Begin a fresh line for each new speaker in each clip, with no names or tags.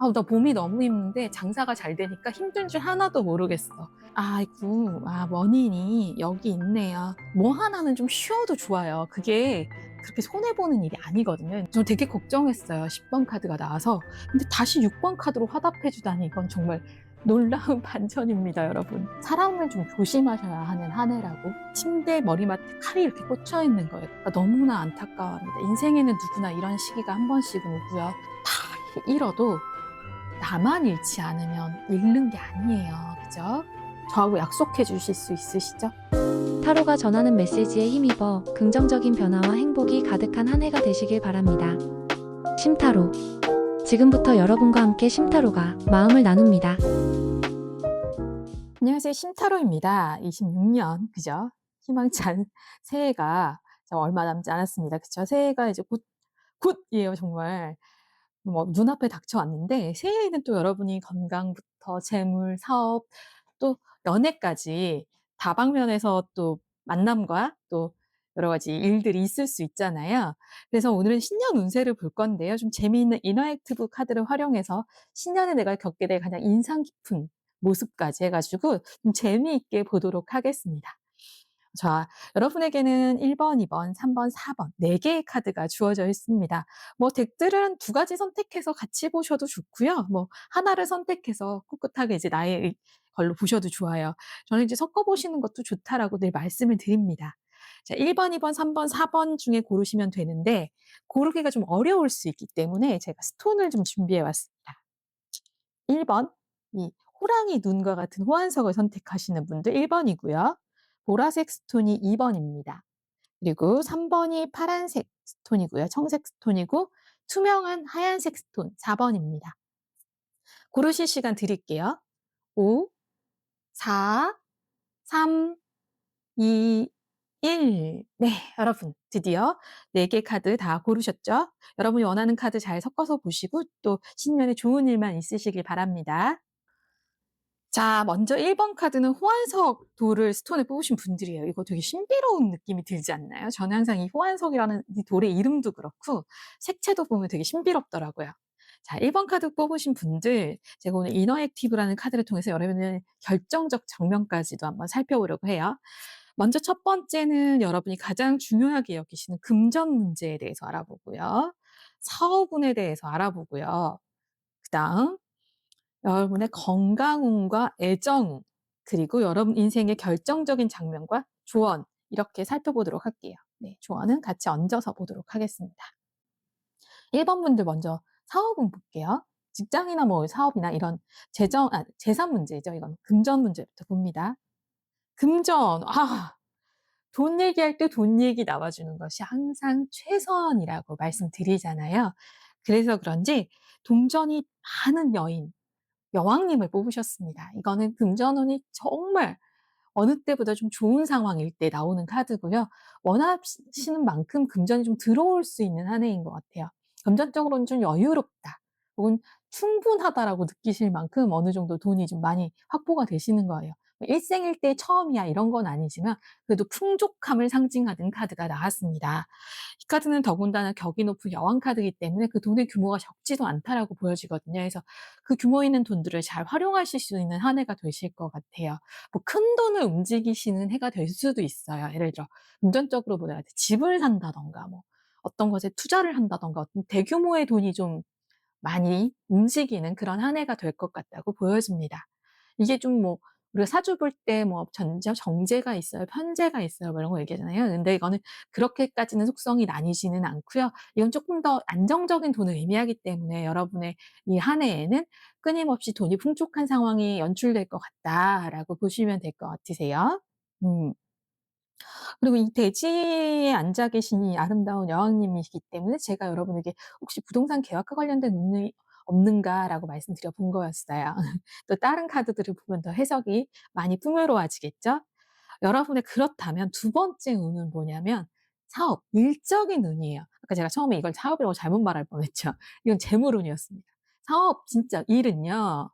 나 몸이 너무 힘든데 장사가 잘 되니까 힘든 줄 하나도 모르겠어. 아이고, 원인이 여기 있네요. 뭐 하나는 좀 쉬어도 좋아요. 그게 그렇게 손해보는 일이 아니거든요. 저 되게 걱정했어요. 10번 카드가 나와서. 근데 다시 6번 카드로 화답해주다니 이건 정말 놀라운 반전입니다, 여러분. 사람을 좀 조심하셔야 하는 한 해라고. 침대 머리맡에 칼이 이렇게 꽂혀 있는 거예요. 너무나 안타까워합니다. 인생에는 누구나 이런 시기가 한 번씩은 오고요. 다 잃어도 나만 잃지 않으면 잃는 게 아니에요. 그죠? 저하고 약속해 주실 수 있으시죠?
타로가 전하는 메시지에 힘입어 긍정적인 변화와 행복이 가득한 한 해가 되시길 바랍니다. 심타로. 지금부터 여러분과 함께 심타로가 마음을 나눕니다.
안녕하세요. 신타로입니다. 26년, 그죠? 희망찬 새해가 얼마 남지 않았습니다. 그쵸? 새해가 이제 곧이에요, 정말. 뭐, 눈앞에 닥쳐왔는데, 새해에는 또 여러분이 건강부터 재물, 사업, 또 연애까지 다방면에서 또 만남과 또 여러 가지 일들이 있을 수 있잖아요. 그래서 오늘은 신년 운세를 볼 건데요. 좀 재미있는 이너액티브 카드를 활용해서 신년에 내가 겪게 될 가장 인상 깊은 모습까지 해가지고 좀 재미있게 보도록 하겠습니다. 자, 여러분에게는 1번, 2번, 3번, 4번 4개의 카드가 주어져 있습니다. 뭐 덱들은 두 가지 선택해서 같이 보셔도 좋고요. 뭐 하나를 선택해서 꿋꿋하게 이제 나의 걸로 보셔도 좋아요. 저는 이제 섞어 보시는 것도 좋다라고 늘 말씀을 드립니다. 자, 1번, 2번, 3번, 4번 중에 고르시면 되는데 고르기가 좀 어려울 수 있기 때문에 제가 스톤을 좀 준비해 왔습니다. 1번, 이 호랑이 눈과 같은 호환석을 선택하시는 분들 1번이고요. 보라색 스톤이 2번입니다. 그리고 3번이 파란색 스톤이고요. 청색 스톤이고 투명한 하얀색 스톤 4번입니다. 고르실 시간 드릴게요. 5, 4, 3, 2, 1. 네, 여러분 드디어 4개 카드 다 고르셨죠? 여러분이 원하는 카드 잘 섞어서 보시고 또 신년에 좋은 일만 있으시길 바랍니다. 자, 먼저 1번 카드는 호환석 돌을 스톤에 뽑으신 분들이에요. 이거 되게 신비로운 느낌이 들지 않나요? 저는 항상 이 호환석이라는 이 돌의 이름도 그렇고 색채도 보면 되게 신비롭더라고요. 자, 1번 카드 뽑으신 분들, 제가 오늘 이너액티브라는 카드를 통해서 여러분의 결정적 장면까지도 한번 살펴보려고 해요. 먼저 첫 번째는 여러분이 가장 중요하게 여기시는 금전 문제에 대해서 알아보고요. 사업운에 대해서 알아보고요. 그다음 여러분의 건강운과 애정운, 그리고 여러분 인생의 결정적인 장면과 조언, 이렇게 살펴보도록 할게요. 네, 조언은 같이 얹어서 보도록 하겠습니다. 1번 분들 먼저 사업운 볼게요. 직장이나 뭐 사업이나 이런 재산 문제죠. 이건 금전 문제부터 봅니다. 금전, 돈 얘기할 때 돈 얘기 나와주는 것이 항상 최선이라고 말씀드리잖아요. 그래서 그런지 동전이 많은 여왕님을 뽑으셨습니다. 이거는 금전운이 정말 어느 때보다 좀 좋은 상황일 때 나오는 카드고요. 원하시는 만큼 금전이 좀 들어올 수 있는 한 해인 것 같아요. 금전적으로는 좀 여유롭다, 혹은 충분하다라고 느끼실 만큼 어느 정도 돈이 좀 많이 확보가 되시는 거예요. 뭐 일생일대 처음이야 이런 건 아니지만 그래도 풍족함을 상징하는 카드가 나왔습니다. 이 카드는 더군다나 격이 높은 여왕 카드이기 때문에 그 돈의 규모가 적지도 않다라고 보여지거든요. 그래서 그 규모 있는 돈들을 잘 활용하실 수 있는 한 해가 되실 것 같아요. 뭐 큰 돈을 움직이시는 해가 될 수도 있어요. 예를 들어 금전적으로 뭐 내가 집을 산다든가 뭐 어떤 것에 투자를 한다든가 어떤 대규모의 돈이 좀 많이 움직이는 그런 한 해가 될 것 같다고 보여집니다. 이게 좀 뭐 우리가 사주 볼 때 뭐 정제가 있어요, 편제가 있어요, 뭐 이런 거 얘기하잖아요. 근데 이거는 그렇게까지는 속성이 나뉘지는 않고요. 이건 조금 더 안정적인 돈을 의미하기 때문에 여러분의 이 한 해에는 끊임없이 돈이 풍족한 상황이 연출될 것 같다라고 보시면 될 것 같으세요. 음. 그리고 이 대지에 앉아 계신 이 아름다운 여왕님이시기 때문에 제가 여러분에게 "혹시 부동산 계약과 관련된 운이 없는가?"라고 말씀드려 본 거였어요. 또 다른 카드들을 보면 더 해석이 많이 풍요로워지겠죠? 여러분의 그렇다면 두 번째 운은 뭐냐면 사업, 일적인 운이에요. 아까 제가 처음에 이걸 사업이라고 잘못 말할 뻔했죠. 이건 재물운이었습니다. 사업, 진짜 일은요.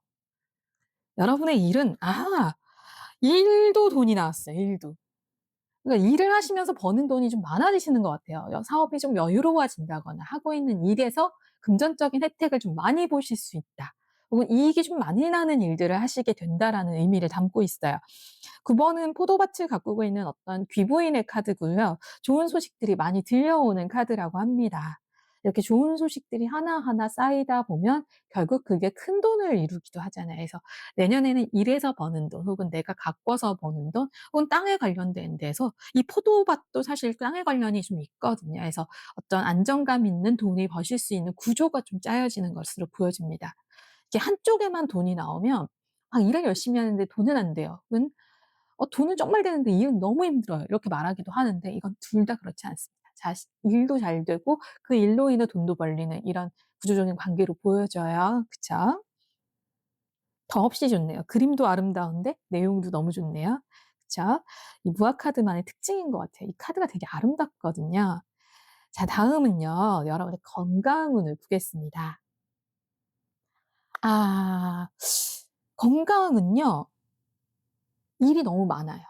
여러분의 일은 일도 돈이 나왔어요, 일도. 그러니까 일을 하시면서 버는 돈이 좀 많아지시는 것 같아요. 사업이 좀 여유로워진다거나 하고 있는 일에서 금전적인 혜택을 좀 많이 보실 수 있다. 혹은 이익이 좀 많이 나는 일들을 하시게 된다라는 의미를 담고 있어요. 9 번은 포도밭을 가꾸고 있는 어떤 귀부인의 카드고요. 좋은 소식들이 많이 들려오는 카드라고 합니다. 이렇게 좋은 소식들이 하나하나 쌓이다 보면 결국 그게 큰돈을 이루기도 하잖아요. 그래서 내년에는 일해서 버는 돈 혹은 내가 가꿔서 버는 돈 혹은 땅에 관련된 데서 이 포도밭도 사실 땅에 관련이 좀 있거든요. 그래서 어떤 안정감 있는 돈이 버실 수 있는 구조가 좀 짜여지는 것으로 보여집니다. 이게 한쪽에만 돈이 나오면 '아 일을 열심히 하는데 돈은 안 돼요.' 혹은 돈은 정말 되는데 일은 너무 힘들어요. 이렇게 말하기도 하는데 이건 둘 다 그렇지 않습니다. 일도 잘 되고 그 일로 인해 돈도 벌리는 이런 구조적인 관계로 보여져요. 그쵸? 더없이 좋네요. 그림도 아름다운데 내용도 너무 좋네요. 그쵸? 이 무화 카드만의 특징인 것 같아요. 이 카드가 되게 아름답거든요. 자 다음은요. 여러분의 건강운을 보겠습니다. 아 건강은요. 일이 너무 많아요.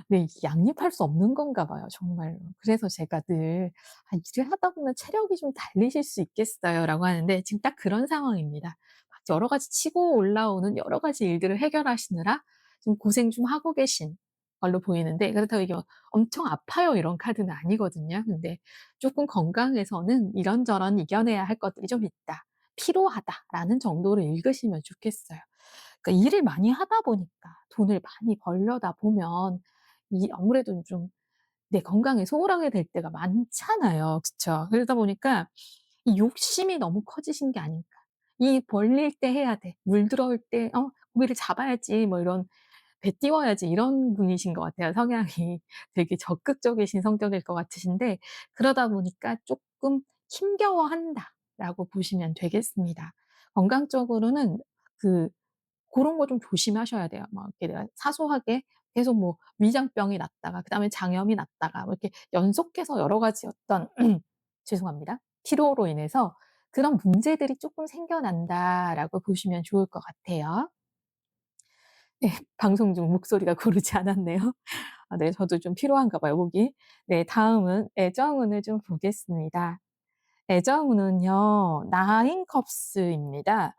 네. 이게 양립할 수 없는 건가 봐요 정말로. 그래서 제가 늘 "아 일을 하다 보면 체력이 좀 달리실 수 있겠어요."라고 하는데 지금 딱 그런 상황입니다. 막 여러 가지 치고 올라오는 여러 가지 일들을 해결하시느라 좀 고생 좀 하고 계신 걸로 보이는데 그렇다고 이게 막 "엄청 아파요." 이런 카드는 아니거든요. 근데 쪼끔 건강에서는 이런저런 이겨내야 할 것들이 좀 있다. 피로하다라는 정도로 읽으시면 좋겠어요. 그러니까 일을 많이 하다 보니까 돈을 많이 벌려다 보면 이 아무래도 좀 내 건강에 소홀하게 될 때가 많잖아요. 그쵸? 그러다 보니까 이 욕심이 너무 커지신 게 아닐까. 이 벌릴 때 해야 돼. 물 들어올 때 고기를 잡아야지 뭐 이런 배 띄워야지 이런 분이신 것 같아요. 성향이 되게 적극적이신 성격일 것 같으신데 그러다 보니까 쪼끔 '힘겨워한다.'라고 보시면 되겠습니다. 건강적으로는 그 고런 거 좀 조심하셔야 돼요. 막 이렇게 내가 사소하게 계속 뭐 위장병이 났다가 그다음에 장염이 났다가 뭐 이렇게 연속해서 여러 가지 어떤 죄송합니다. 피로로 인해서 '그런 문제들이 쪼끔 생겨난다.'라고 보시면 좋을 것 같아요. 네. 방송 중 목소리가 고르지 않았네요. 아 네. 저도 좀 피로한가 봐요, 목이. 네. 다음은 애정운을 좀 보겠습니다. 애정운은요. 나인 컵스입니다.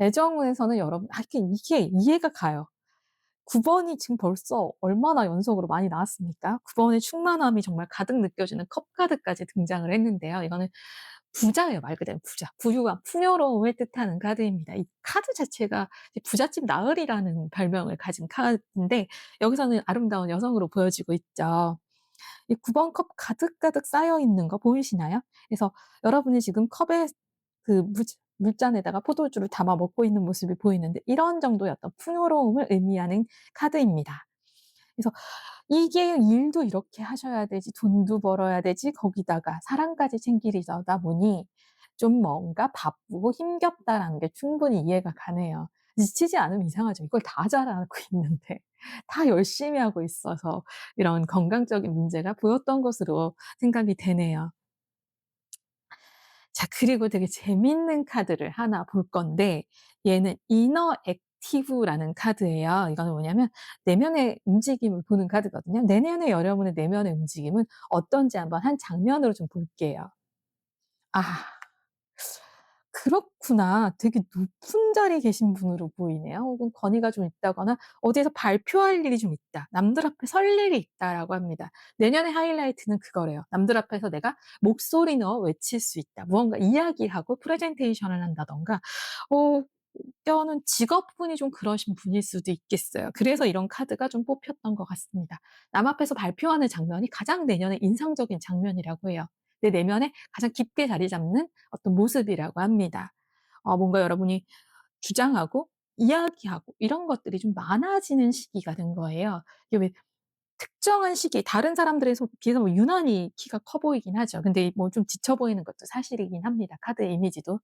애정운에서는 여러분 이게 이해가 가요. 9 번이 지금 벌써 얼마나 연속으로 많이 나왔습니까? 9 번의 충만함이 정말 가득 느껴지는 컵 카드까지 등장을 했는데요. 이거는 부자예요, 말 그대로 부자. 부유함, 풍요로움을 뜻하는 카드입니다. 이 카드 자체가 이제 부잣집 나으리라는 별명을 가진 카드인데 여기서는 아름다운 여성으로 보여지고 있죠. 이 9번 컵 가득가득 쌓여 있는 거 보이시나요? 그래서 여러분이 지금 컵에 그 물잔에다가 포도주를 담아 먹고 있는 모습이 보이는데 이런 정도의 어떤 풍요로움을 의미하는 카드입니다. 그래서 이게 일도 이렇게 하셔야 되지 돈도 벌어야 되지 거기다가 사랑까지 챙기려다 보니 좀 뭔가 바쁘고 힘겹다라는 게 충분히 이해가 가네요. 지치지 않으면 이상하죠. 이걸 다 잘하고 있는데 다 열심히 하고 있어서 이런 건강적인 문제가 보였던 것으로 생각이 되네요. 자 그리고 되게 재밌는 카드를 하나 볼 건데 얘는 이너 액티브라는 카드예요. 이거는 뭐냐면 내면의 움직임을 보는 카드거든요. 내년의 여러분의 내면의 움직임은 어떤지 한번 한 장면으로 좀 볼게요. 아 그렇구나. 되게 높은 자리에 계신 분으로 보이네요. 혹은 권위가 좀 있다거나 어디에서 발표할 일이 좀 있다. 남들 앞에 설 일이 있다라고 합니다. 내년의 하이라이트는 그거래요. 남들 앞에서 내가 목소리 내어 외칠 수 있다. 무언가 이야기하고 프레젠테이션을 한다든가 어 때로는 직업군이 좀 그러신 분일 수도 있겠어요. 그래서 이런 카드가 좀 뽑혔던 것 같습니다. 남 앞에서 발표하는 장면이 가장 내년에 인상적인 장면이라고 해요. 내 내면에 가장 깊게 자리 잡는 어떤 모습이라고 합니다. 뭔가 여러분이 주장하고 이야기하고 이런 것들이 좀 많아지는 시기가 된 거예요. 이게 왜 특정한 시기에 다른 사람들에 비해서 뭐 유난히 키가 커 보이긴 하죠. 근데 뭐 좀 지쳐 보이는 것도 사실이긴 합니다, 카드의 이미지도.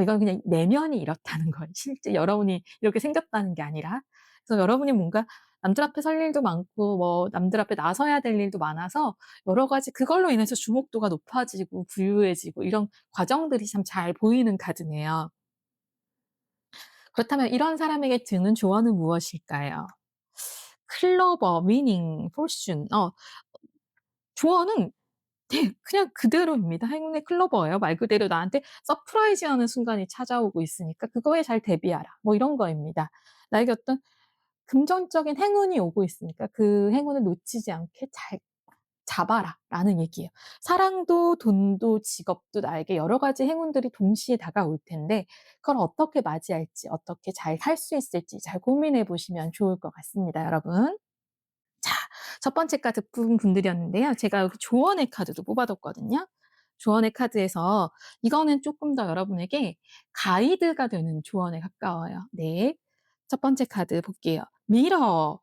이건 그냥 내면이 이렇다는 거예요. 실제 여러분이 이렇게 생겼다는 게 아니라. 그래서 여러분이 뭔가 남들 앞에 설 일도 많고 뭐 남들 앞에 나서야 될 일도 많아서 여러 가지 그걸로 인해서 주목도가 높아지고 부유해지고 이런 과정들이 참 잘 보이는 카드네요. 그렇다면 이런 사람에게 드는 조언은 무엇일까요? 클로버, 위닝, 포춘 조언은 네 그냥 그대로입니다. 행운의 클로버예요. 말 그대로 나한테 서프라이즈하는 순간이 찾아오고 있으니까 그거에 잘 대비하라. 뭐 이런 거입니다. 나에게 어떤 금전적인 행운이 오고 있으니까 그 행운을 놓치지 않게 잘 잡아라라는 얘기예요. 사랑도 돈도 직업도 나에게 여러 가지 행운들이 동시에 다가올 텐데 그걸 어떻게 맞이할지 어떻게 잘 할 수 있을지 잘 고민해 보시면 좋을 것 같습니다, 여러분. 자, 첫 번째 카드 뽑은 분들이었는데요. 제가 여기 조언의 카드도 뽑아 뒀거든요. 조언의 카드에서 이거는 쪼끔 더 여러분에게 가이드가 되는 조언에 가까워요. 네. 첫 번째 카드 볼게요. 미러.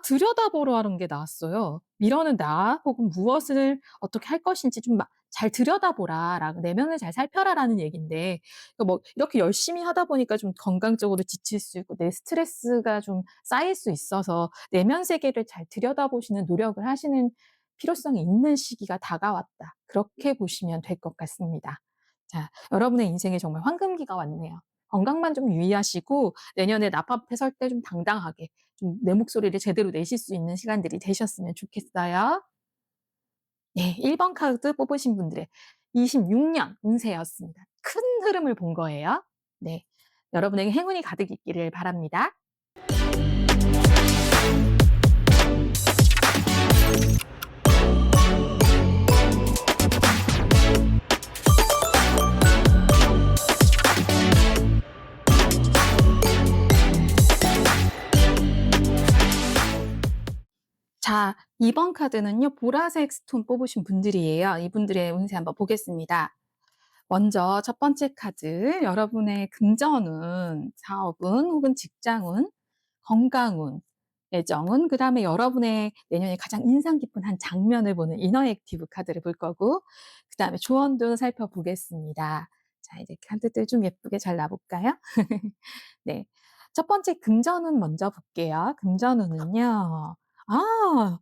들여다보라는 게 나왔어요. 미러는 나 혹은 무엇을 어떻게 할 것인지 좀 잘 들여다보라라고 내면을 잘 살펴라라는 얘긴데 뭐 이렇게 열심히 하다 보니까 좀 건강적으로 지칠 수 있고 내 스트레스가 좀 쌓일 수 있어서 내면 세계를 잘 들여다보시는 노력을 하시는 필요성이 있는 시기가 다가왔다. 그렇게 보시면 될 것 같습니다. 자, 여러분의 인생에 정말 황금기가 왔네요. 건강만 좀 유의하시고 내년에 납 앞에 설 때 좀 당당하게 좀 내 목소리를 제대로 내실 수 있는 시간들이 되셨으면 좋겠어요. 네. 1번 카드 뽑으신 분들의 26년 운세였습니다. 큰 흐름을 본 거예요. 네. 여러분에게 행운이 가득 있기를 바랍니다. 자, 2번 카드는요. 보라색 스톤 뽑으신 분들이에요. 이분들의 운세 한번 보겠습니다. 먼저 첫 번째 카드 여러분의 금전운, 사업운 혹은 직장운, 건강운, 애정운, 그다음에 여러분의 내년에 가장 인상 깊은 한 장면을 보는 이너 액티브 카드를 볼 거고 그다음에 조언도 살펴보겠습니다. 자, 이제 카드들 좀 예쁘게 잘 놔 볼까요? 네. 첫 번째 금전운 먼저 볼게요. 금전운은요. 아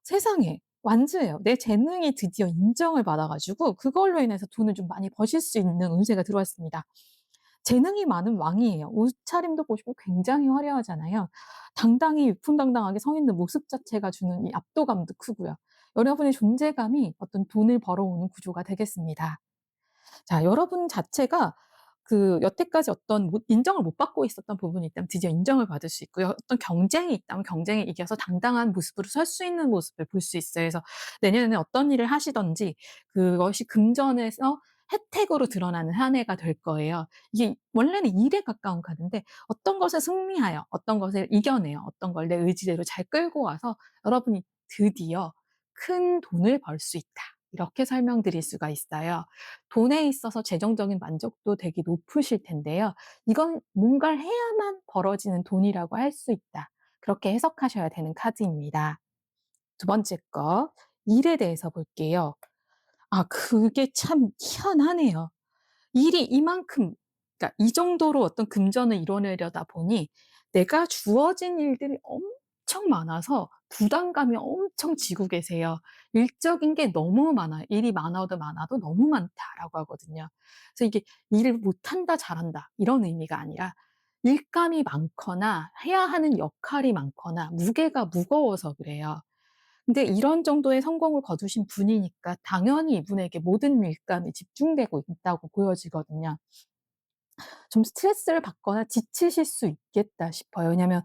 세상에 완즈예요. 내 재능이 드디어 인정을 받아 가지고 그걸로 인해서 돈을 좀 많이 버실 수 있는 운세가 들어왔습니다. 재능이 많은 왕이에요. 옷차림도 보시면 굉장히 화려하잖아요. 당당히 위풍당당하게 서 있는 모습 자체가 주는 이 압도감도 크고요. 여러분의 존재감이 어떤 돈을 벌어오는 구조가 되겠습니다. 자, 여러분 자체가 여태까지 어떤 인정을 못 받고 있었던 부분이 있다면 드디어 인정을 받을 수 있고요. 어떤 경쟁이 있다면 경쟁에 이겨서 당당한 모습으로 설 수 있는 모습을 볼 수 있어요. 그래서 내년에는 어떤 일을 하시든지 그것이 금전에서 혜택으로 드러나는 한 해가 될 거예요. 이게 원래는 일에 가까운 카드인데 어떤 것에 승리하여 어떤 것을 이겨내어 어떤 걸 내 의지대로 잘 끌고 와서 여러분이 드디어 큰 돈을 벌 수 있다. 이렇게 설명드릴 수가 있어요. 돈에 있어서 재정적인 만족도 되게 높으실 텐데요. 이건 뭔가를 해야만 벌어지는 돈이라고 할 수 있다. 그렇게 해석하셔야 되는 카드입니다. 두 번째 거, 일에 대해서 볼게요. 그게 참 희한하네요. 일이 이만큼 그러니까 이 정도로 어떤 금전을 이뤄내려다 보니 내가 주어진 일들이 엄청 많아서 부담감이 엄청 지고 계세요. 일적인 게 너무 많아요. 일이 많아도 많아도 "너무 많다."라고 하거든요. 그래서 이게 '일을 못한다. 잘한다.' 이런 의미가 아니라 일감이 많거나 해야 하는 역할이 많거나 무게가 무거워서 그래요. 근데 이런 정도의 성공을 거두신 분이니까 당연히 이분에게 모든 일감이 집중되고 있다고 보여지거든요. 좀 스트레스를 받거나 지치실 수 있겠다 싶어요. 왜냐면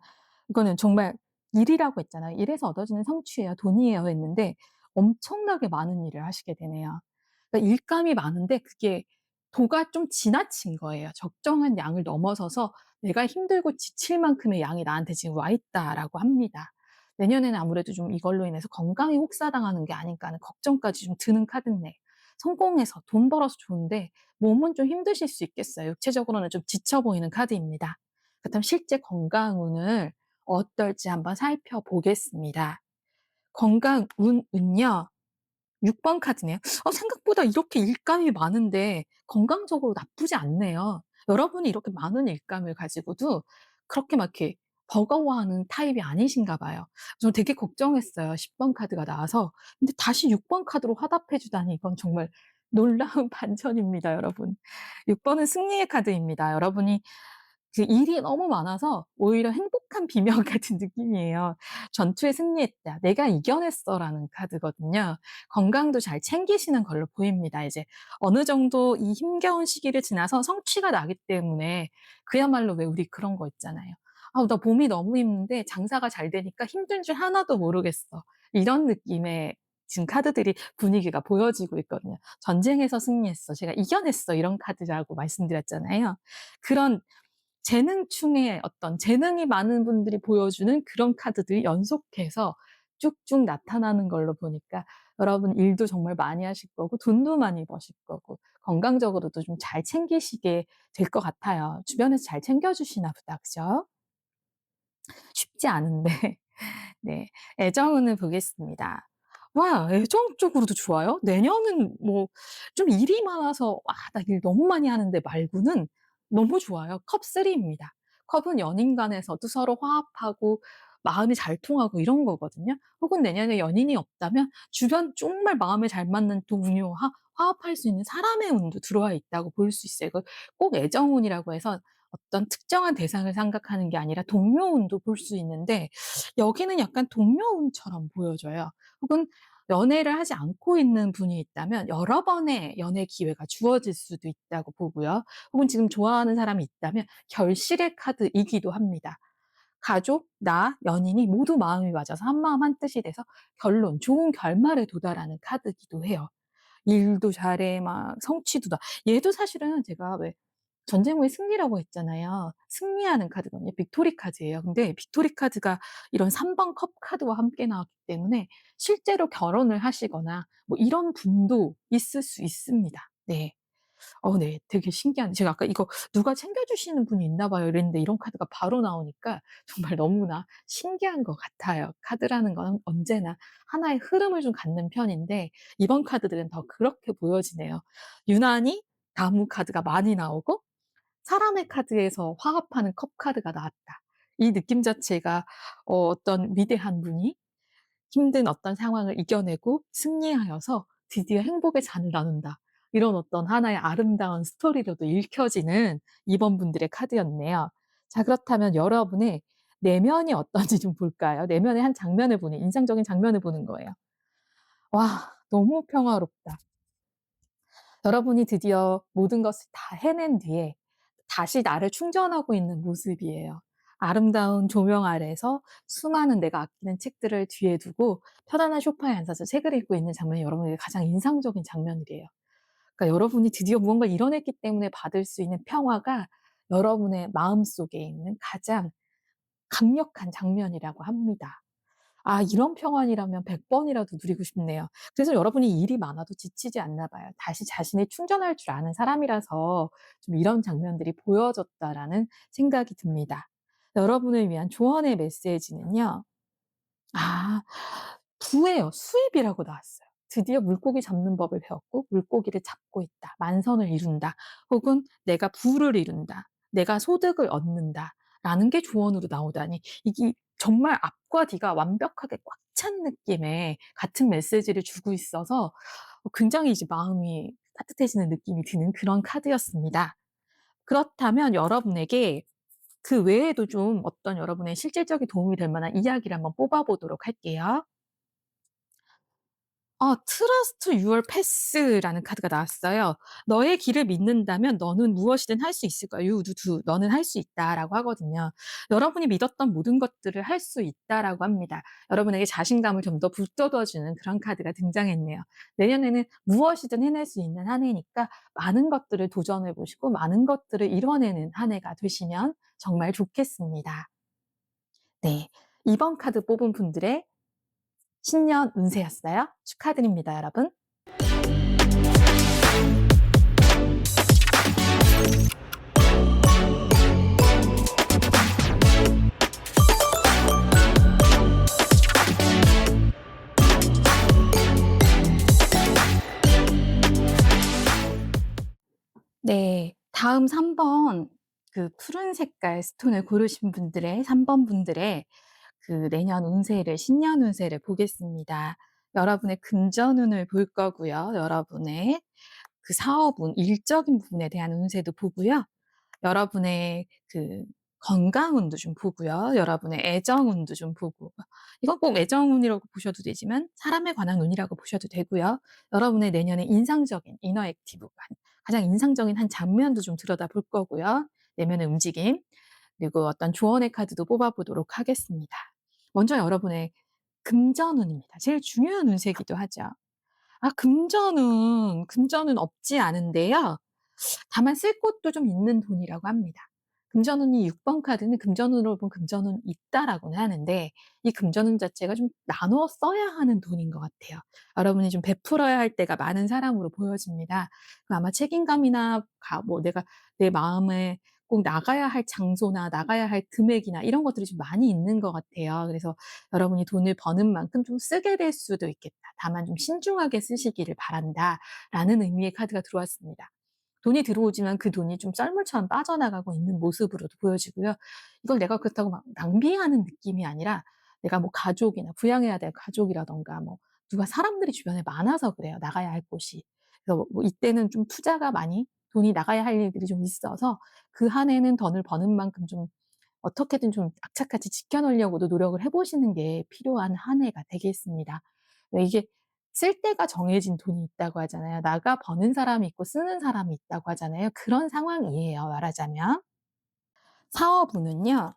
이거는 정말 일이라고 했잖아요. "일에서 얻어지는 성취예요. 돈이에요." 했는데 엄청나게 많은 일을 하시게 되네요. 그러니까 일감이 많은데 그게 도가 좀 지나친 거예요. 적정한 양을 넘어서서 '내가 힘들고 지칠 만큼의 양이 나한테 지금 와 있다.'라고 합니다. 내년에는 아무래도 좀 이걸로 인해서 건강이 혹사당하는 게 아닐까 하는 걱정까지 좀 드는 카드네요. 성공해서 돈 벌어서 좋은데 몸은 좀 힘드실 수 있겠어요. 육체적으로는 좀 지쳐 보이는 카드입니다. 그렇다면 실제 건강운을 어떨지 한번 살펴보겠습니다. 건강운은요. 6번 카드네요. 생각보다 이렇게 일감이 많은데 건강적으로 나쁘지 않네요. 여러분이 이렇게 많은 일감을 가지고도 그렇게 막 이렇게 버거워하는 타입이 아니신가 봐요. 저 되게 걱정했어요. 10번 카드가 나와서. 근데 다시 6번 카드로 화답해 주다니 이건 정말 놀라운 반전입니다, 여러분. 6 번은 승리의 카드입니다. 여러분이 그 일이 너무 많아서 오히려 행복한 비명 같은 느낌이에요. "전투에 승리했다. 내가 이겨냈어."라는 카드거든요. 건강도 잘 챙기시는 걸로 보입니다. 이제 어느 정도 이 힘겨운 시기를 지나서 성취가 나기 때문에 그야말로 왜 우리 그런 거 있잖아요. "아 나 몸이 너무 힘든데 장사가 잘 되니까 힘든 줄 하나도 모르겠어." 이런 느낌의 지금 카드들이 분위기가 보여지고 있거든요. "전쟁에서 승리했어. 제가 이겨냈어." 이런 카드라고 말씀드렸잖아요. 그런 재능충의 어떤 재능이 많은 분들이 보여주는 그런 카드들이 연속해서 쭉쭉 나타나는 걸로 보니까 여러분 일도 정말 많이 하실 거고 돈도 많이 버실 거고 건강적으로도 좀 잘 챙기시게 될 것 같아요. 주변에서 잘 챙겨 주시나 보다. 그죠? 쉽지 않은데. 네. 애정운을 보겠습니다. 와 애정 쪽으로도 좋아요? 내년은 뭐 좀 일이 많아서 '아 나 일 너무 많이 하는데.' 말고는 너무 좋아요. 컵 3 입니다. 컵은 연인 간에서도 서로 화합하고 마음이 잘 통하고 이런 거거든요. 혹은 내년에 연인이 없다면 주변 정말 마음에 잘 맞는 동료, 화합할 수 있는 사람의 운도 들어와 있다고 볼 수 있어요. 이걸 꼭 애정운이라고 해서 어떤 특정한 대상을 생각하는 게 아니라 동료운도 볼 수 있는데 여기는 약간 동료운처럼 보여져요. 혹은 연애를 하지 않고 있는 분이 있다면 여러 번의 연애 기회가 주어질 수도 있다고 보고요. 혹은 지금 좋아하는 사람이 있다면 결실의 카드이기도 합니다. 가족, 나, 연인이 모두 마음이 맞아서 한마음 한뜻이 돼서 결론, 좋은 결말에 도달하는 카드이기도 해요. 일도 잘해 막 성취도 나 얘도 사실은 제가 왜 전쟁 후의 승리라고 했잖아요. 승리하는 카드거든요. 빅토리 카드예요. 근데 빅토리 카드가 이런 3번 컵 카드와 함께 나왔기 때문에 실제로 결혼을 하시거나 뭐 이런 분도 있을 수 있습니다. 네. 네. 되게 신기한 제가 아까 "이거 누가 챙겨 주시는 분이 있나 봐요." 이랬는데 이런 카드가 바로 나오니까 정말 너무나 신기한 것 같아요. 카드라는 건 언제나 하나의 흐름을 좀 갖는 편인데 이번 카드들은 더 그렇게 보여지네요. 유난히 나무 카드가 많이 나오고 사람의 카드에서 화합하는 컵 카드가 나왔다. 이 느낌 자체가 어떤 위대한 분이 힘든 어떤 상황을 이겨내고 승리하여서 드디어 행복의 잔을 나눈다. 이런 어떤 하나의 아름다운 스토리로도 읽혀지는 이번 분들의 카드였네요. 자 그렇다면 여러분의 내면이 어떤지 좀 볼까요? 내면의 한 장면을 보는 인상적인 장면을 보는 거예요. '와 너무 평화롭다.' 여러분이 드디어 모든 것을 다 해낸 뒤에 다시 나를 충전하고 있는 모습이에요. 아름다운 조명 아래에서 수많은 내가 아끼는 책들을 뒤에 두고 편안한 소파에 앉아서 책을 읽고 있는 장면이 여러분에게 가장 인상적인 장면이래요. 그러니까 여러분이 드디어 무언가를 이뤄냈기 때문에 받을 수 있는 평화가 여러분의 마음속에 있는 가장 강력한 장면이라고 합니다. 아 이런 평안이라면 100 번이라도 누리고 싶네요. 그래서 여러분이 일이 많아도 지치지 않나 봐요. 다시 자신을 충전할 줄 아는 사람이라서 좀 이런 장면들이 보여졌다라는 생각이 듭니다. 여러분을 위한 조언의 메시지는요. 아 부예요. 수입이라고 나왔어요. 드디어 물고기 잡는 법을 배웠고 물고기를 잡고 있다. 만선을 이룬다. 혹은 내가 부를 이룬다. 내가 소득을 얻는다라는 게 조언으로 나오다니 이게 정말 앞과 뒤가 완벽하게 꽉 찬 느낌의 같은 메시지를 주고 있어서 굉장히 이제 마음이 따뜻해지는 느낌이 드는 그런 카드였습니다. 그렇다면 여러분에게 그 외에도 좀 어떤 여러분의 실질적인 도움이 될 만한 이야기를 한번 뽑아 보도록 할게요. Trust your path라는 카드가 나왔어요. "너의 길을 믿는다면 너는 무엇이든 할 수 있을 거야. You do. 너는 할 수 있다."라고 하거든요. 여러분이 믿었던 모든 것들을 할 수 있다라고 합니다. 여러분에게 자신감을 좀 더 북돋워 주는 그런 카드가 등장했네요. 내년에는 무엇이든 해낼 수 있는 한 해니까 많은 것들을 도전해 보시고 많은 것들을 이뤄내는 한 해가 되시면 정말 좋겠습니다. 네. 이번 카드 뽑은 분들의 신년 운세였어요. 축하드립니다, 여러분. 네. 다음 3번 그 푸른 색깔 스톤을 고르신 분들의 3번 분들의 그 내년 운세를 신년 운세를 보겠습니다. 여러분의 금전운을 볼 거고요. 여러분의 그 사업운, 일적인 부분에 대한 운세도 보고요. 여러분의 그 건강운도 좀 보고요. 여러분의 애정운도 좀 보고, 이건 꼭 애정운이라고 보셔도 되지만 사람에 관한 운이라고 보셔도 되고요. 여러분의 내년에 인상적인 이너 액티브, 가장 인상적인 한 장면도 좀 들여다볼 거고요. 내면의 움직임, 그리고 어떤 조언의 카드도 뽑아 보도록 하겠습니다. 먼저 여러분의 금전운입니다. 제일 중요한 운세기도 하죠. 금전은 없지 않은데요. 다만 쓸 곳도 좀 있는 돈이라고 합니다. 금전운이 6번 카드는 금전운으로 보면 금전운이 있다라고는 하는데, 이 금전운 자체가 좀 나눠 써야 하는 돈인 것 같아요. 여러분이 좀 베풀어야 할 때가 많은 사람으로 보여집니다. 아마 책임감이나 내가 내 마음에 꼭 나가야 할 장소나 나가야 할 금액이나 이런 것들이 좀 많이 있는 것 같아요. 그래서 여러분이 돈을 버는 만큼 좀 쓰게 될 수도 있겠다. 다만 좀 신중하게 쓰시기를 바란다라는 의미의 카드가 들어왔습니다. 돈이 들어오지만 그 돈이 좀 썰물처럼 빠져나가고 있는 모습으로도 보여지고요. 이걸 내가 그렇다고 막 낭비하는 느낌이 아니라, 내가 뭐 가족이나 부양해야 될 가족이라든가 뭐 누가 사람들이 주변에 많아서 그래요, 나가야 할 곳이. 그래서 뭐 이때는 좀 투자가 많이, 돈이 나가야 할 일들이 좀 있어서 그 한 해는 돈을 버는 만큼 좀 어떻게든 좀 악착같이 지켜 놓으려고도 노력을 해 보시는 게 필요한 한 해가 되겠습니다. 왜 이게 쓸 때가 정해진 돈이 있다고 하잖아요. 나가 버는 사람이 있고 쓰는 사람이 있다고 하잖아요. 그런 상황이에요, 말하자면. 사업운은요.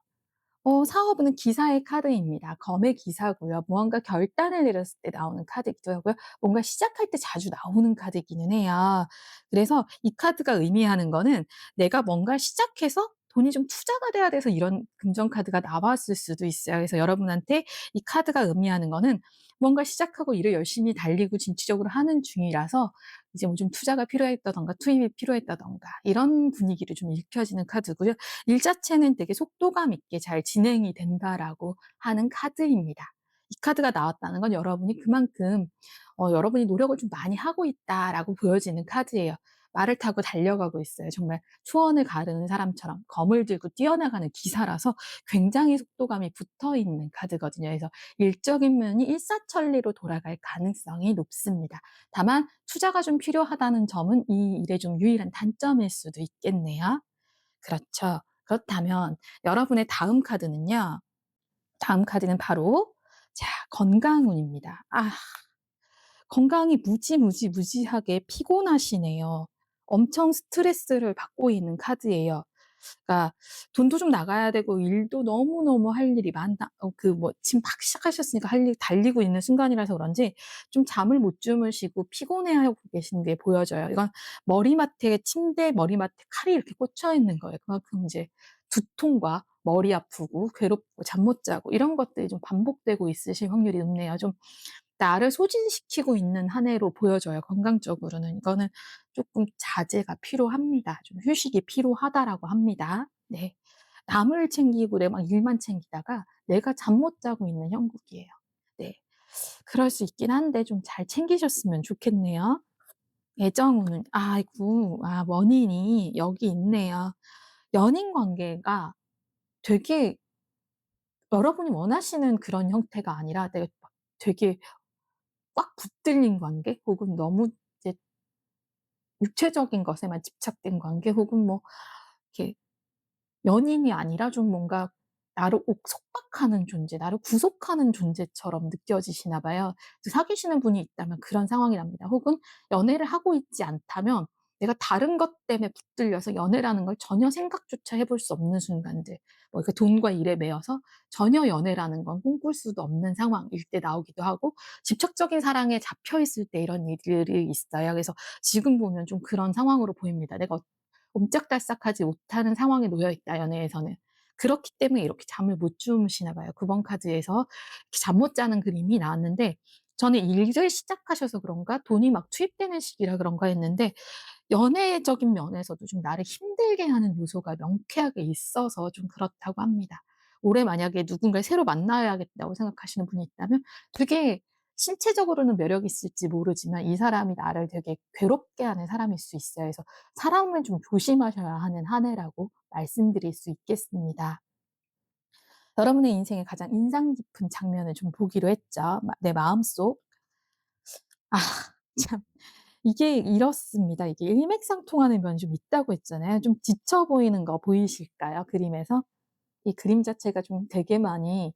사업은 기사의 카드입니다. 검의 기사고요. 무언가 결단을 내렸을 때 나오는 카드이기도 하고요. 뭔가 시작할 때 자주 나오는 카드이기는 해요. 그래서 이 카드가 의미하는 거는, 내가 뭔가를 시작해서 돈이 좀 투자가 돼야 돼서 이런 금전 카드가 나왔을 수도 있어요. 그래서 여러분한테 이 카드가 의미하는 거는, 뭔가 시작하고 일을 열심히 달리고 진취적으로 하는 중이라서 이제 뭐 좀 투자가 필요했다든가 투입이 필요했다든가 이런 분위기를 좀 일깨워지는 카드고요. 일 자체는 되게 속도감 있게 잘 진행이 된다라고 하는 카드입니다. 이 카드가 나왔다는 건 여러분이 그만큼 여러분이 노력을 좀 많이 하고 있다라고 보여지는 카드예요. 말을 타고 달려가고 있어요. 정말 초원을 가르는 사람처럼 검을 들고 뛰어나가는 기사라서 굉장히 속도감이 붙어 있는 카드거든요. 그래서 일적인 면이 일사천리로 돌아갈 가능성이 높습니다. 다만 투자가 좀 필요하다는 점은 이 일의 좀 유일한 단점일 수도 있겠네요. 그렇죠. 그렇다면 여러분의 다음 카드는요. 다음 카드는 바로, 자, 건강운입니다. 건강이 무지하게 피곤하시네요. 엄청 스트레스를 받고 있는 카드예요. 그러니까 돈도 좀 나가야 되고 일도 너무너무 할 일이 많다. 지금 막 시작하셨으니까 할 일 달리고 있는 순간이라서 그런지 좀 잠을 못 주무시고 피곤해하고 계시는 게 보여져요. 이건 침대 머리맡에 칼이 이렇게 꽂혀 있는 거예요. 그만큼 이제 두통과 머리 아프고 괴롭고 잠 못 자고 이런 것들이 좀 반복되고 있으실 확률이 높네요. 좀 나를 소진시키고 있는 한 해로 보여져요, 건강적으로는. 이거는 쪼끔 자제가 필요합니다. 좀 휴식이 필요하다라고 합니다. 네. 남을 챙기고 내 막 일만 챙기다가 내가 잠 못 자고 있는 형국이에요. 네. 그럴 수 있긴 한데 좀 잘 챙기셨으면 좋겠네요. 애정운은, 원인이 여기 있네요. 연인 관계가 되게 여러분이 원하시는 그런 형태가 아니라, 내가 막 되게 꽉 붙들린 관계, 혹은 너무 이제 육체적인 것에만 집착된 관계, 혹은 뭐 이렇게 연인이 아니라 좀 뭔가 나를 옥 속박하는 존재, 나를 구속하는 존재처럼 느껴지시나 봐요. 사귀시는 분이 있다면 그런 상황이랍니다. 혹은 연애를 하고 있지 않다면 내가 다른 것 때문에 붙들려서 연애라는 걸 전혀 생각조차 해볼 수 없는 순간들, 뭐 이렇게 돈과 일에 매여서 전혀 연애라는 건 꿈꿀 수도 없는 상황일 때 나오기도 하고, 집착적인 사랑에 잡혀 있을 때 이런 일들이 있어요. 그래서 지금 보면 좀 그런 상황으로 보입니다. 내가 옴짝달싹하지 못하는 상황에 놓여 있다, 연애에서는. 그렇기 때문에 이렇게 잠을 못 주무시나 봐요. 9번 카드에서 이렇게 잠 못 자는 그림이 나왔는데, 저는 일을 시작하셔서 그런가 돈이 막 투입되는 시기라 그런가 했는데, 연애적인 면에서도 좀 나를 힘들게 하는 요소가 명쾌하게 있어서 좀 그렇다고 합니다. 올해 만약에 누군가를 새로 만나야겠다고 생각하시는 분이 있다면, 되게 신체적으로는 매력이 있을지 모르지만 이 사람이 나를 되게 괴롭게 하는 사람일 수 있어요. 그래서 사람을 좀 조심하셔야 하는 한 해라고 말씀드릴 수 있겠습니다. 여러분의 인생의 가장 인상 깊은 장면을 좀 보기로 했죠. 내 마음속. 아 참. 이게 이렇습니다. 이게 일맥상통하는 면이 좀 있다고 했잖아요. 좀 지쳐 보이는 거 보이실까요? 그림에서? 이 그림 자체가 좀 되게 많이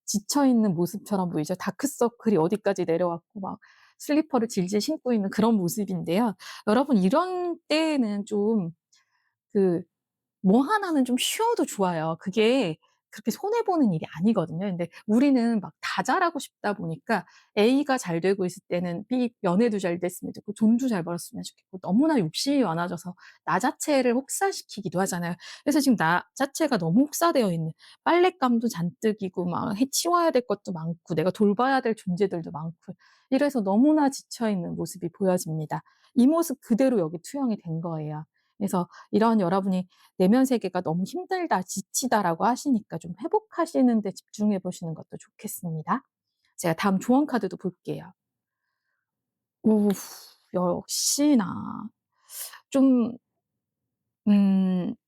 지쳐 있는 모습처럼 보이죠. 다크서클이 어디까지 내려왔고 막 슬리퍼를 질질 신고 있는 그런 모습인데요. 여러분 이런 때에는 좀 그 뭐 하나는 좀 쉬어도 좋아요. 그게 그렇게 손해 보는 일이 아니거든요. 근데 우리는 막 다 잘하고 싶다 보니까 A가 잘 되고 있을 때는 B 연애도 잘 됐으면 좋겠고 돈도 잘 벌었으면 좋겠고 너무나 욕심이 많아져서 나 자체를 혹사시키기도 하잖아요. 그래서 지금 나 자체가 너무 혹사되어 있는 빨랫감도 잔뜩이고 막 해 치워야 될 것도 많고 내가 돌봐야 될 존재들도 많고 이래서 너무나 지쳐 있는 모습이 보여집니다. 이 모습 그대로 여기 투영이 된 거예요. 그래서 이런 여러분이 "내면 세계가 너무 힘들다. 지치다."라고 하시니까 좀 회복하시는 데 집중해 보시는 것도 좋겠습니다. 제가 다음 조언 카드도 볼게요. 오 역시나 좀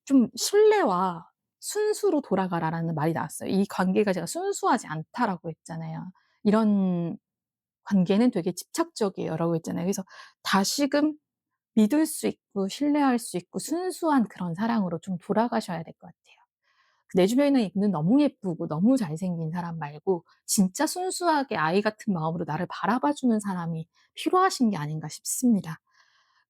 좀 "신뢰와 순수로 돌아가라."라는 말이 나왔어요. 이 관계가 제가 "순수하지 않다."라고 했잖아요. "이런 관계는 되게 집착적이에요."라고 했잖아요. 그래서 다시금 믿을 수 있고 신뢰할 수 있고 순수한 그런 사랑으로 좀 돌아가셔야 될 것 같아요. 내 주변에 있는 너무 예쁘고 너무 잘생긴 사람 말고 진짜 순수하게 아이 같은 마음으로 나를 바라봐 주는 사람이 필요하신 게 아닌가 싶습니다.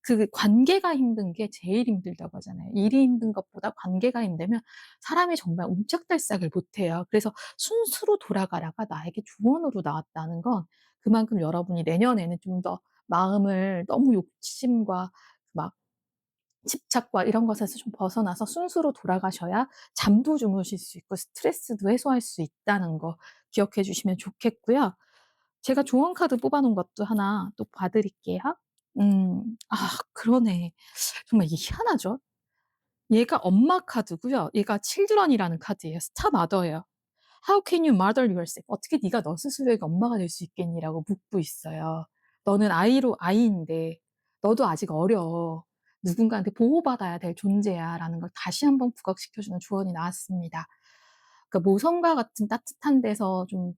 그 관계가 힘든 게 제일 힘들다고 하잖아요. 일이 힘든 것보다 관계가 힘들면 사람이 정말 옴짝달싹을 못 해요. 그래서 순수로 돌아가라가 나에게 조언으로 나왔다는 건 그만큼 여러분이 내년에는 좀 더 마음을 너무 욕심과 막 집착과 이런 것에서 좀 벗어나서 순수로 돌아가셔야 잠도 주무실 수 있고 스트레스도 해소할 수 있다는 거 기억해 주시면 좋겠고요. 제가 조언 카드 뽑아 놓은 것도 하나 또 봐 드릴게요. 아 그러네. 정말 이게 희한하죠? 얘가 엄마 카드고요. 얘가 children이라는 카드예요. 스타 마더예요. "How can you mother yourself?" "어떻게 네가 너 스스로에게 엄마가 될 수 있겠니?"라고 묻고 있어요. "너는 아이인데 너도 아직 어려. 누군가한테 보호받아야 될 존재야."라는 걸 다시 한번 부각시켜 주는 조언이 나왔습니다. 그러니까 모성과 같은 따뜻한 데서 좀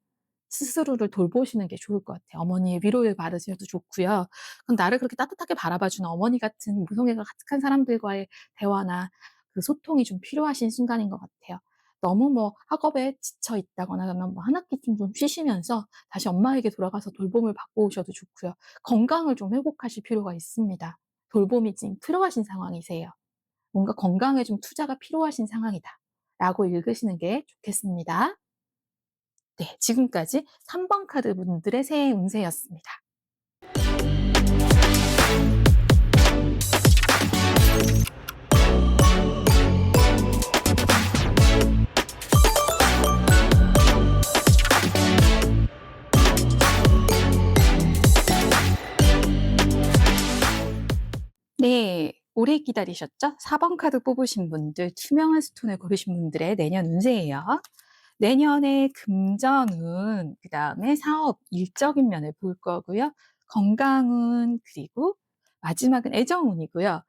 스스로를 돌보시는 게 좋을 것 같아요. 어머니의 위로를 받으셔도 좋고요. 그럼 나를 그렇게 따뜻하게 바라봐 주는 어머니 같은 모성애가 가득한 사람들과의 대화나 그 소통이 좀 필요하신 순간인 것 같아요. 너무 뭐 학업에 지쳐 있다거나 그러면 뭐 한 학기쯤 좀 쉬시면서 다시 엄마에게 돌아가서 돌봄을 받고 오셔도 좋고요. 건강을 좀 회복하실 필요가 있습니다. 돌봄이 지금 필요하신 상황이세요. 뭔가 건강에 좀 투자가 필요하신 상황이다라고 읽으시는 게 좋겠습니다. 네, 지금까지 3번 카드 분들의 새해 운세였습니다. 네. 오래 기다리셨죠? 4번 카드 뽑으신 분들, 투명한 스톤을 고르신 분들의 내년 운세예요. 내년에 금전운, 그다음에 사업, 일적인 면을 볼 거고요. 건강운, 그리고 마지막은 애정운이고요.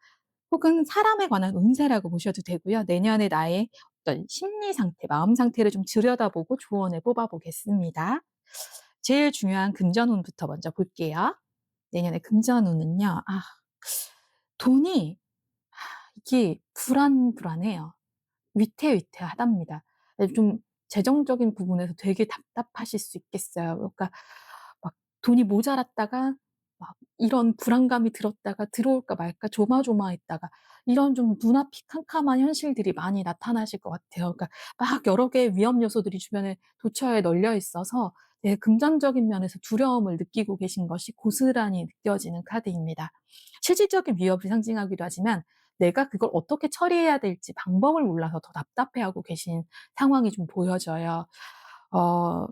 혹은 사람에 관한 운세라고 보셔도 되고요. 내년에 나의 어떤 심리 상태, 마음 상태를 좀 들여다보고 조언을 뽑아 보겠습니다. 제일 중요한 금전운부터 먼저 볼게요. 내년에 금전운은요. 돈이 이게 불안불안해요. 위태위태하답니다. 예 좀 재정적인 부분에서 되게 답답하실 수 있겠어요. 그러니까 막 돈이 모자랐다가 막 이런 불안감이 들었다가 들어올까 말까 조마조마했다가 이런 좀 눈앞이 캄캄한 현실들이 많이 나타나실 것 같아요. 그러니까 막 여러 개의 위험 요소들이 주변에 도처에 널려 있어서 네 금전적인 면에서 두려움을 느끼고 계신 것이 고스란히 느껴지는 카드입니다. 실질적인 위협을 상징하기도 하지만 내가 그걸 어떻게 처리해야 될지 방법을 몰라서 더 답답해하고 계신 상황이 좀 보여져요. 어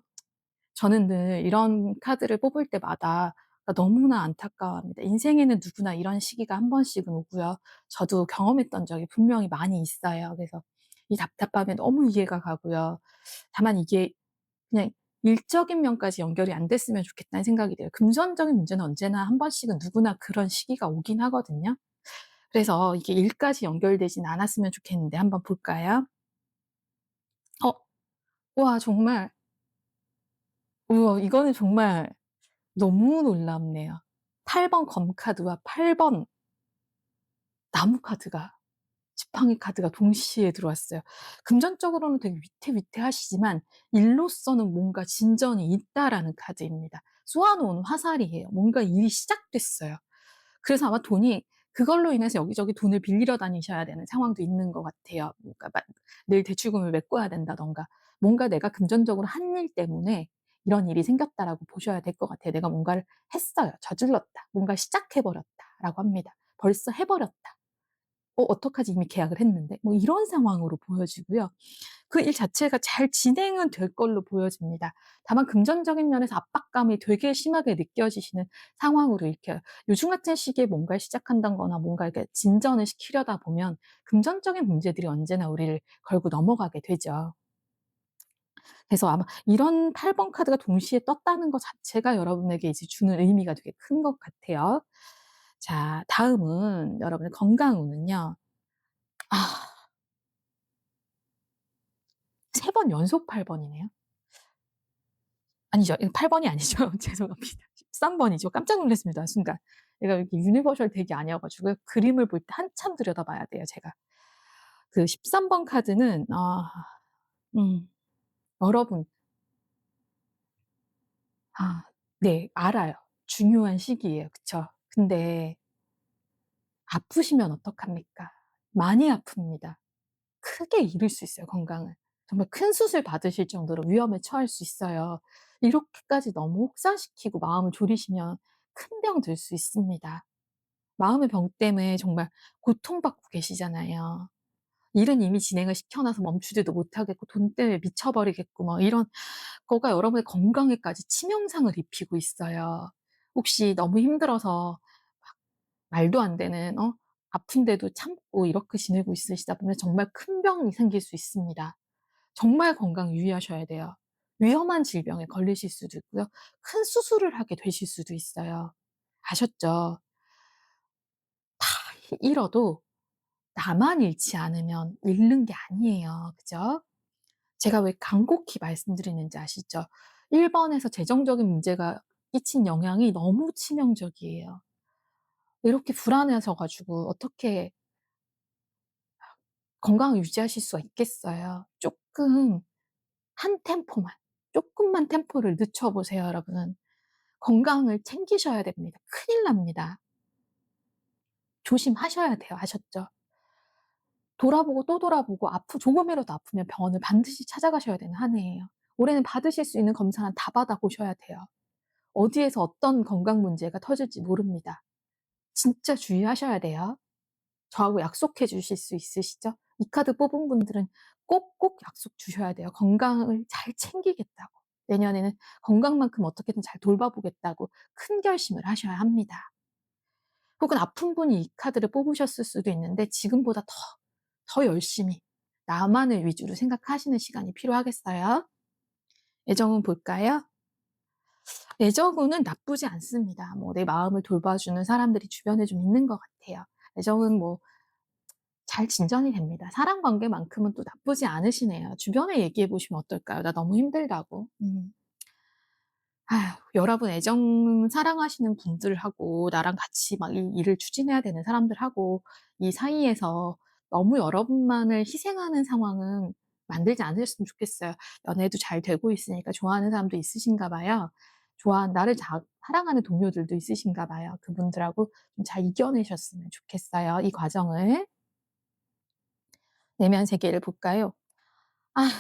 저는 늘 이런 카드를 뽑을 때마다 너무나 안타까워합니다. 인생에는 누구나 이런 시기가 한 번씩은 오고요. 저도 경험했던 적이 분명히 많이 있어요. 그래서 이 답답함에 너무 이해가 가고요. 다만 이게 그냥 일적인 면까지 연결이 안 됐으면 좋겠다는 생각이 들어요. 금전적인 문제는 언제나 한 번씩은 누구나 그런 시기가 오긴 하거든요. 그래서 이게 일까지 연결되진 않았으면 좋겠는데 한번 볼까요? 어 와 정말 우와 이거는 정말 너무 놀랍네요. 8번 검카드와 8번 나무 카드가, 지팡이 카드가 동시에 들어왔어요. 금전적으로는 되게 위태위태하시지만 일로서는 뭔가 진전이 있다라는 카드입니다. 쏘아놓은 화살이에요. 뭔가 일이 시작됐어요. 그래서 아마 돈이, 그걸로 인해서 여기저기 돈을 빌리러 다니셔야 되는 상황도 있는 것 같아요. 그러니까 늘 대출금을 메꿔야 된다든가, 뭔가 내가 금전적으로 한 일 때문에 이런 일이 생겼다라고 보셔야 될 것 같아요. 내가 뭔가를 했어요. 저질렀다. 뭔가 시작해 버렸다라고 합니다. 벌써 해 버렸다. 어떡하지, 이미 계약을 했는데. 뭐 이런 상황으로 보여지고요. 그 일 자체가 잘 진행은 될 걸로 보여집니다. 다만 금전적인 면에서 압박감이 되게 심하게 느껴지시는 상황으로 이렇게, 요즘 같은 시기에 뭔가를 시작한다거나 뭔가 이렇게 진전을 시키려다 보면 금전적인 문제들이 언제나 우리를 걸고 넘어가게 되죠. 그래서 아마 이런 8번 카드가 동시에 떴다는 것 자체가 여러분에게 이제 주는 의미가 되게 큰 것 같아요. 자, 다음은 여러분의 건강 운은요. 아, 3번 연속 8 번이네요. 아니죠. 이거 8 번이 아니죠. 죄송합니다. 13 번이죠. 깜짝 놀랐습니다, 순간. 얘가 이렇게 유니버셜 덱이 아니어 가지고요. 그림을 볼 때 한참 들여다봐야 돼요, 제가. 그 13번 카드는 음 여러분, 네, 알아요. 중요한 시기예요. 그쵸. 근데 아프시면 어떡합니까? 많이 아픕니다. 크게 잃을 수 있어요, 건강을. 정말 큰 수술 받으실 정도로 위험에 처할 수 있어요. 이렇게까지 너무 혹사시키고 마음을 졸이시면 큰 병 들 수 있습니다. 마음의 병 때문에 정말 고통받고 계시잖아요. 일은 이미 진행을 시켜 놔서 멈추지도 못하겠고 돈 때문에 미쳐버리겠고 뭐 이런 거가 여러분의 건강에까지 치명상을 입히고 있어요. 혹시 너무 힘들어서 막 말도 안 되는 아픈데도 참고 이렇게 지내고 있으시다 보면 정말 큰 병이 생길 수 있습니다. 정말 건강 유의하셔야 돼요. 위험한 질병에 걸리실 수도 있고요. 큰 수술을 하게 되실 수도 있어요. 아셨죠? 잃어도 나만 잃지 않으면 잃는 게 아니에요. 그죠? 제가 왜 간곡히 말씀드리는지 아시죠? 1 번에서 재정적인 문제가 끼친 영향이 너무 치명적이에요. 이렇게 불안해하셔 가지고 어떻게 건강을 유지하실 수가 있겠어요. 쪼끔 한 템포만, 쪼끔만 템포를 늦춰 보세요, 여러분. 건강을 챙기셔야 됩니다. 큰일 납니다. 조심하셔야 돼요. 아셨죠? 돌아보고 또 돌아보고 조금이라도 아프면 병원을 반드시 찾아가셔야 되는 한 해예요. 올해는 받으실 수 있는 검사는 다 받아 보셔야 돼요. 어디에서 어떤 건강 문제가 터질지 모릅니다. 진짜 주의하셔야 돼요. 저하고 약속해 주실 수 있으시죠? 이 카드 뽑은 분들은 꼭꼭 약속 주셔야 돼요. 건강을 잘 챙기겠다고. 내년에는 건강만큼 어떻게든 잘 돌봐보겠다고 큰 결심을 하셔야 합니다. 혹은 아픈 분이 이 카드를 뽑으셨을 수도 있는데 지금보다 더 열심히 나만을 위주로 생각하시는 시간이 필요하겠어요? 애정은 볼까요? 애정운은 나쁘지 않습니다. 뭐 내 마음을 돌봐주는 사람들이 주변에 좀 있는 것 같아요. 애정은 뭐 잘 진전이 됩니다. 사람 관계만큼은 또 나쁘지 않으시네요. 주변에 얘기해 보시면 어떨까요? "나 너무 힘들다."고. 아휴, 여러분 애정 사랑하시는 분들하고 나랑 같이 막 이 일을 추진해야 되는 사람들하고 이 사이에서 너무 여러분만을 희생하는 상황은 만들지 않으셨으면 좋겠어요. 연애도 잘 되고 있으니까 좋아하는 사람도 있으신가 봐요. 나를 사랑하는 동료들도 있으신가 봐요. 그분들하고 좀 잘 이겨내셨으면 좋겠어요, 이 과정을. 내면 세계를 볼까요? 아,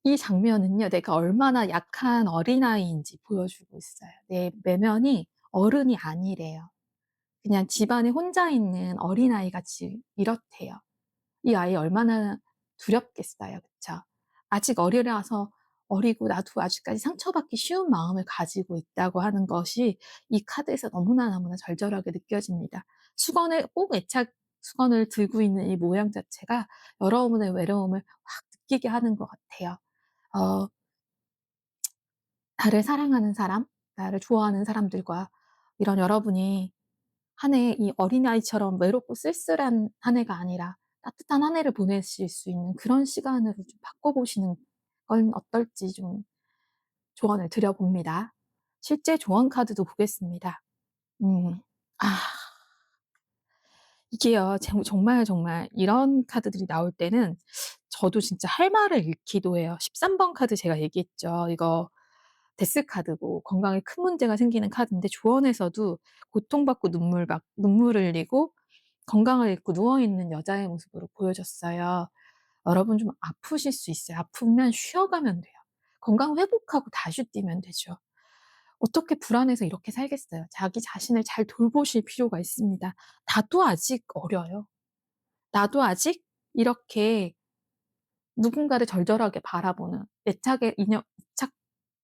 이 장면은요, 내가 얼마나 약한 어린아이인지 보여주고 있어요. 내 내면이 어른이 아니래요. 그냥 집안에 혼자 있는 어린아이같이 이렇대요. 이 아이 얼마나 두렵겠어요. 그쵸? 아직 어리라서, 어리고 나도 아직까지 상처받기 쉬운 마음을 가지고 있다고 하는 것이 이 카드에서 너무나 절절하게 느껴집니다. 애착 수건을 들고 있는 이 모양 자체가 여러분의 외로움을 확 느끼게 하는 것 같아요. 어 나를 사랑하는 사람, 나를 좋아하는 사람들과 이런 여러분이 한 해 이 어린아이처럼 외롭고 쓸쓸한 한 해가 아니라 따뜻한 한 해를 보내실 수 있는 그런 시간으로 좀 바꿔 보시는 건 어떨지 좀 조언을 드려 봅니다. 실제 조언 카드도 보겠습니다. 음. 아 이게요. 정말 이런 카드들이 나올 때는 저도 진짜 할 말을 잃기도 해요. 13번 카드 제가 얘기했죠. 이거 데스 카드고 건강에 큰 문제가 생기는 카드인데 조언에서도 고통받고 눈물을 흘리고 건강을 잃고 누워 있는 여자의 모습으로 보여졌어요. 여러분 좀 아프실 수 있어요. 아프면 쉬어가면 돼요. 건강 회복하고 다시 뛰면 되죠. 어떻게 불안해서 이렇게 살겠어요. 자기 자신을 잘 돌보실 필요가 있습니다. 나도 아직 어려요. 나도 아직 이렇게 누군가를 절절하게 바라보는 애착의 인연 애착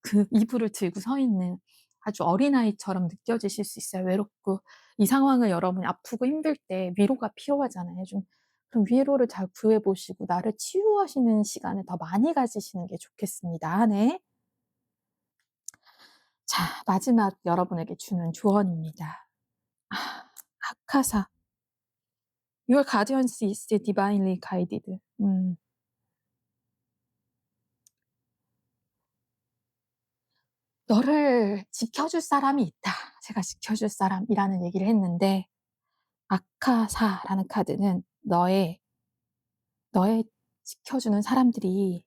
그 이불을 들고 서 있는 아주 어린아이처럼 느껴지실 수 있어요. 외롭고 이 상황을 여러분이 아프고 힘들 때 위로가 필요하잖아요. 좀 그런 위로를 잘 구해 보시고 나를 치유하시는 시간을 더 많이 가지시는 게 좋겠습니다. 네. 자 마지막 여러분에게 주는 조언입니다. 아 아카사 Your guidance is divinely guided. "너를 지켜줄 사람이 있다. 제가 지켜줄 사람"이라는 얘기를 했는데 아카사라는 카드는 너의 지켜주는 사람들이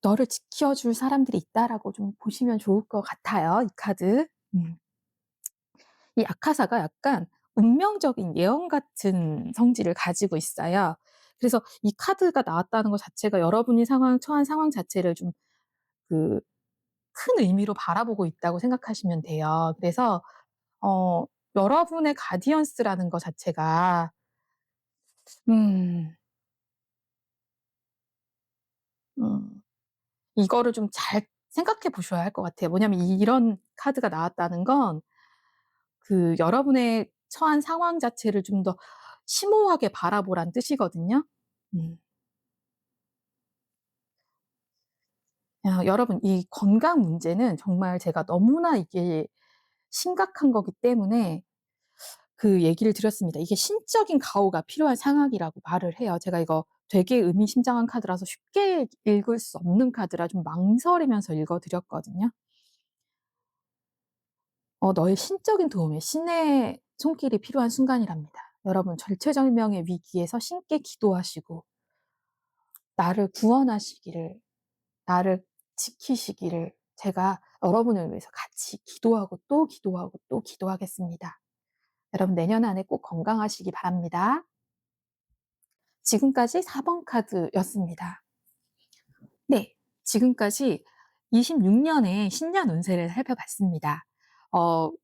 너를 지켜줄 사람들이 있다라고 좀 보시면 좋을 것 같아요, 이 카드. 음. 이 아카사가 약간 운명적인 예언 같은 성질을 가지고 있어요. 그래서 이 카드가 나왔다는 것 자체가 여러분이 처한 상황 자체를 좀 그 큰 의미로 바라보고 있다고 생각하시면 돼요. 그래서 어 여러분의 가디언스라는 것 자체가 음 음 이거를 좀 잘 생각해 보셔야 할 것 같아요. 뭐냐면 이런 카드가 나왔다는 건 여러분의 처한 상황 자체를 좀 더 심오하게 바라보란 뜻이거든요. 음. 여러분 이 건강 문제는 정말 제가 너무나 이게 심각한 거기 때문에 그 얘기를 드렸습니다. 이게 신적인 가호가 필요한 상황이라고 말을 해요. 제가 이거 되게 의미심장한 카드라서 쉽게 읽을 수 없는 카드라 좀 망설이면서 읽어 드렸거든요. 너의 신적인 도움이 신의 손길이 필요한 순간이랍니다. 여러분 절체절명의 위기에서 신께 기도하시고 나를 구원하시기를, 나를 지키시기를 제가 여러분을 위해서 같이 기도하고 또 기도하고 또 기도하겠습니다. 여러분 내년 한 해 꼭 건강하시기 바랍니다. 지금까지 4번 카드였습니다. 네. 지금까지 26 년의 신년 운세를 살펴봤습니다.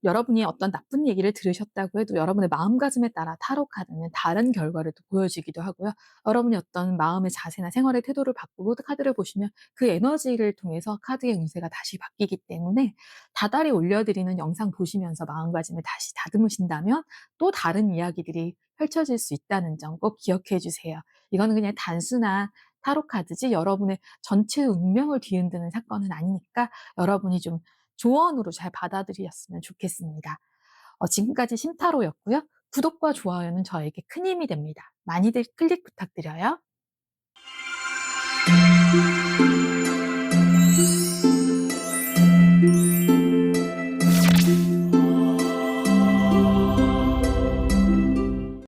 여러분이 어떤 나쁜 얘기를 들으셨다고 해도 여러분의 마음가짐에 따라 타로 카드는 다른 결과를 또 보여주기도 하고요. 여러분이 어떤 마음의 자세나 생활의 태도를 바꾸고 카드를 보시면 그 에너지를 통해서 카드의 운세가 다시 바뀌기 때문에 다달이 올려드리는 영상 보시면서 마음가짐을 다시 다듬으신다면 또 다른 이야기들이 펼쳐질 수 있다는 점 꼭 기억해 주세요. 이거는 그냥 단순한 타로 카드지 여러분의 전체 운명을 뒤흔드는 사건은 아니니까 여러분이 좀 조언으로 잘 받아들이셨으면 좋겠습니다. 지금까지 심타로였고요. 구독과 좋아요는 저에게 큰 힘이 됩니다. 많이들 클릭 부탁드려요.